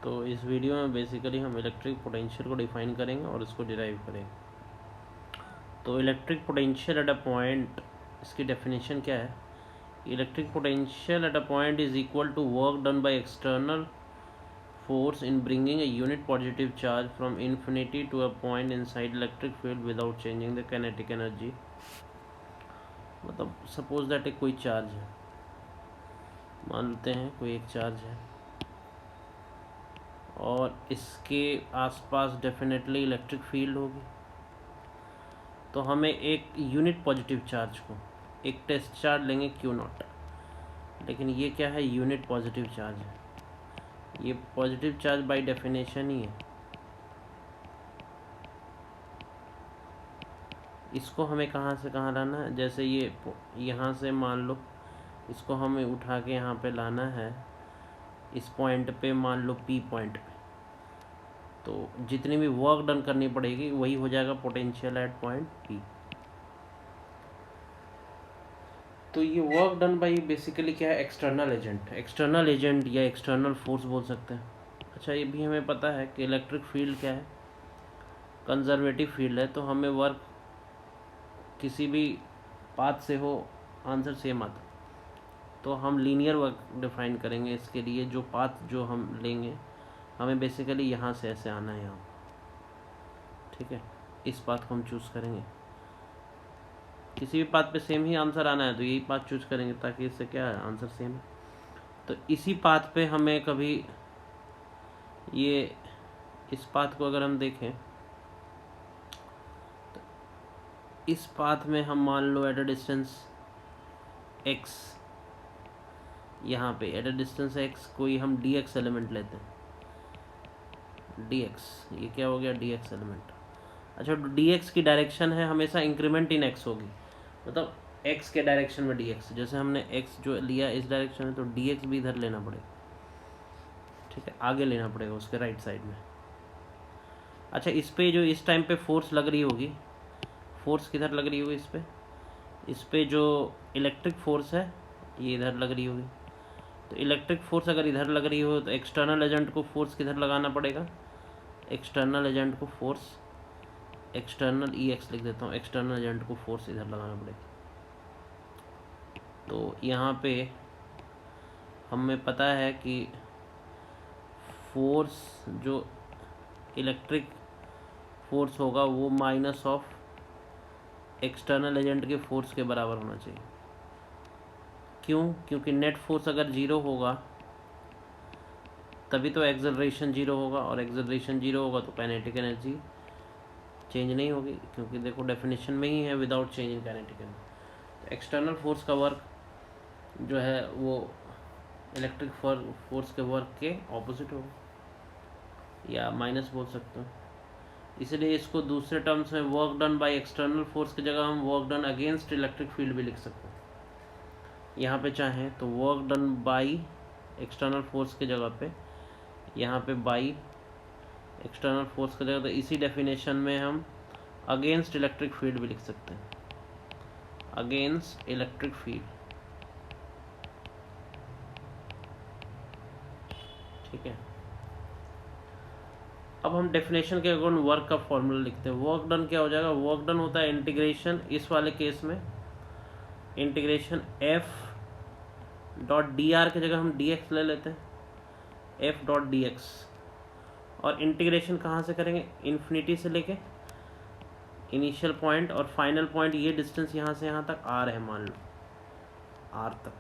तो इस वीडियो में बेसिकली हम इलेक्ट्रिक पोटेंशियल को डिफाइन करेंगे और इसको डिराइव करेंगे। तो electric potential at a point, इसकी डेफिनेशन क्या है? Electric potential at a point is equal to work done by external force in bringing a unit positive charge from infinity to a point inside electric field without changing the kinetic energy। मतलब suppose that एक कोई charge है, मान लेते हैं कोई एक charge है और इसके आसपास डेफिनेटली इलेक्ट्रिक फील्ड होगी। तो हमें एक यूनिट पॉजिटिव चार्ज को, एक टेस्ट चार्ज लेंगे Q0, लेकिन ये क्या है? यूनिट पॉजिटिव चार्ज है। ये पॉजिटिव चार्ज बाय डेफिनेशन ही है। इसको हमें कहाँ से कहाँ लाना है? जैसे ये यहाँ से मान लो इसको हमें उठा के यहाँ पे लाना है, इस पॉइंट पे मान लो P पॉइंट पे, तो जितनी भी वर्क डन करनी पड़ेगी वही हो जाएगा पोटेंशियल एट पॉइंट P। तो ये वर्क डन बाई बेसिकली क्या है? एक्सटर्नल एजेंट या एक्सटर्नल फोर्स बोल सकते हैं। अच्छा, ये भी हमें पता है कि इलेक्ट्रिक फील्ड क्या है? कंजर्वेटिव फील्ड है। तो हमें वर्क किसी भी पाथ से हो, आंसर सेम आता। तो हम लीनियर वर्क डिफाइन करेंगे इसके लिए। जो पाथ जो हम लेंगे, हमें बेसिकली यहाँ से ऐसे आना है यहाँ, ठीक है? इस पाथ को हम चूज़ करेंगे। किसी भी पाथ पे सेम ही आंसर आना है तो यही पाथ चूज करेंगे, ताकि इससे क्या है? आंसर सेम है। तो इसी पाथ पे हमें कभी ये इस पाथ को अगर हम देखें तो इस पाथ में हम मान लो एट अ डिस्टेंस x, यहाँ पे एट अ डिस्टेंस x कोई हम dx एलिमेंट लेते हैं। dx, ये क्या हो गया? dx element. अच्छा, dx की डायरेक्शन है हमेशा इंक्रीमेंट इन x होगी, मतलब x के डायरेक्शन में dx। जैसे हमने x जो लिया इस डायरेक्शन में, तो dx भी इधर लेना पड़ेगा, ठीक है? आगे लेना पड़ेगा उसके राइट साइड में। अच्छा, इस पे जो इस टाइम पे फोर्स लग रही होगी, फोर्स किधर लग रही होगी? इस पे जो इलेक्ट्रिक फोर्स है ये इधर लग रही होगी। तो इलेक्ट्रिक फोर्स अगर इधर लग रही हो तो एक्सटर्नल एजेंट को फोर्स किधर लगाना पड़ेगा? एक्सटर्नल एजेंट को फोर्स, एक्सटर्नल EX लिख देता हूँ, एक्सटर्नल एजेंट को फोर्स इधर लगाना पड़ेगा। तो यहाँ पे हमें पता है कि फोर्स जो इलेक्ट्रिक फोर्स होगा वो माइनस ऑफ एक्सटर्नल एजेंट के फोर्स के बराबर होना चाहिए। क्यों? क्योंकि नेट फोर्स अगर जीरो होगा तभी तो एक्सेलरेशन जीरो होगा, और एक्सेलरेशन जीरो होगा तो काइनेटिक एनर्जी चेंज नहीं होगी, क्योंकि देखो डेफिनेशन में ही है without change in kinetic energy. तो एक्सटर्नल फोर्स का वर्क जो है वो इलेक्ट्रिक फोर्स के वर्क के ऑपोजिट होगा, या माइनस बोल सकते हो। इसलिए इसको दूसरे टर्म्स में work done by external force की जगह हम work done against electric field भी लिख सकते हैं। यहाँ पे चाहें तो work done by external force की जगह पे यहाँ पे बाई एक्सटर्नल फोर्स की जगह, तो इसी डेफिनेशन में हम अगेंस्ट इलेक्ट्रिक फील्ड भी लिख सकते हैं, अगेंस्ट इलेक्ट्रिक फील्ड, ठीक है? अब हम डेफिनेशन के अकॉर्डिंग वर्क का फॉर्मूला लिखते हैं। वर्क डन क्या हो जाएगा? वर्क डन होता है इंटीग्रेशन, इस वाले केस में इंटीग्रेशन F डॉट dr की जगह हम dx ले लेते हैं, F डॉट dx। और इंटीग्रेशन कहाँ से करेंगे? इन्फिनिटी से लेके इनिशियल पॉइंट और फाइनल पॉइंट, ये डिस्टेंस यहाँ से यहाँ तक r है, मान लो r तक,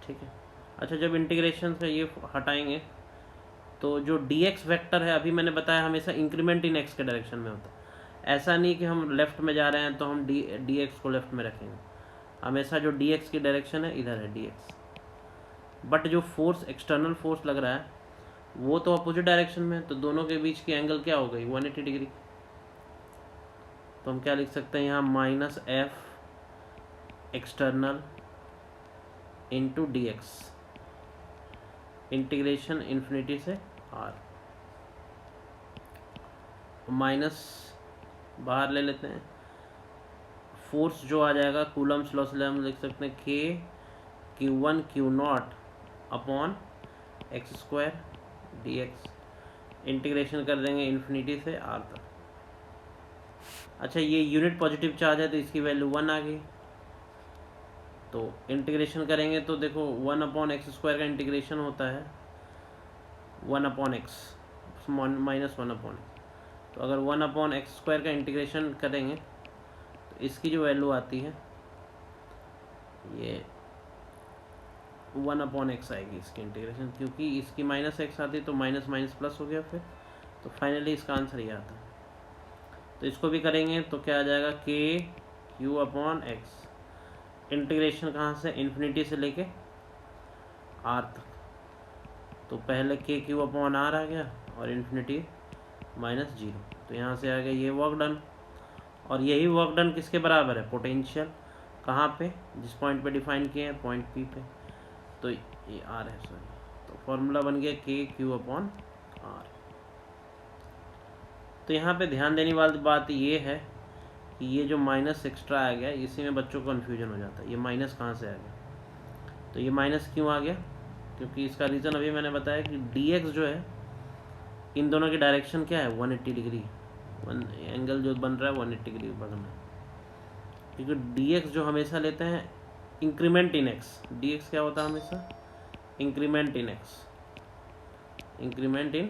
ठीक है? अच्छा, जब इंटीग्रेशन से ये हटाएंगे तो जो dx वेक्टर है, अभी मैंने बताया हमेशा इंक्रीमेंट इन x के डायरेक्शन में होता है। ऐसा नहीं कि हम लेफ्ट में जा रहे हैं तो हम dx को लेफ्ट में रखेंगे, हमेशा जो dx की डायरेक्शन है इधर है dx। बट जो फोर्स एक्सटर्नल फोर्स लग रहा है वो तो अपोजिट डायरेक्शन में है, तो दोनों के बीच की एंगल क्या हो गई? 180 डिग्री। तो हम क्या लिख सकते हैं यहाँ? Minus F external into dx, integration infinity से r, माइनस बाहर ले लेते हैं। फोर्स जो आ जाएगा कूलम्स लॉ से हम लिख सकते हैं K Q1 Q0 upon x square dx, integration कर देंगे इन्फिनिटी से r तक। अच्छा, ये यूनिट पॉजिटिव चार्ज है तो इसकी वैल्यू 1 आ गई। तो इंटीग्रेशन करेंगे तो देखो 1/x² का इंटीग्रेशन होता है 1/x -1/x। तो अगर 1/x² का इंटीग्रेशन करेंगे तो इसकी जो वैल्यू आती है ये 1/x आएगी इसकी इंटीग्रेशन, क्योंकि इसकी -x आती तो माइनस माइनस प्लस हो गया फिर, तो फाइनली इसका आंसर ये आता है। तो इसको भी करेंगे तो क्या आ जाएगा, KQ/x। इंटीग्रेशन कहाँ से, इन्फिनिटी से लेके r तक। तो पहले KQ/r आ गया और इन्फिनिटी -0। तो यहाँ से आ गया ये वर्क डन। और यही वर्क डन किसके बराबर है, पोटेंशियल कहाँ पे, जिस पॉइंट पे डिफाइन किए हैं, पॉइंट P पे। तो ये r है, सॉरी। तो फॉर्मूला बन गया KQ/r। तो यहाँ पे ध्यान देने वाली बात ये है कि ये जो माइनस एक्स्ट्रा आ गया, इसी में बच्चों को कन्फ्यूजन हो जाता है, ये माइनस कहाँ से आ गया। तो ये माइनस क्यों आ गया, क्योंकि इसका रीज़न अभी मैंने बताया कि dx जो है, इन दोनों की डायरेक्शन क्या है, 180 डिग्री। एंगल जो बन रहा है 180 डिग्री बनना है, क्योंकि dx जो हमेशा लेते हैं इंक्रीमेंट इन x। dx क्या होता है हमेशा, increment in x, increment in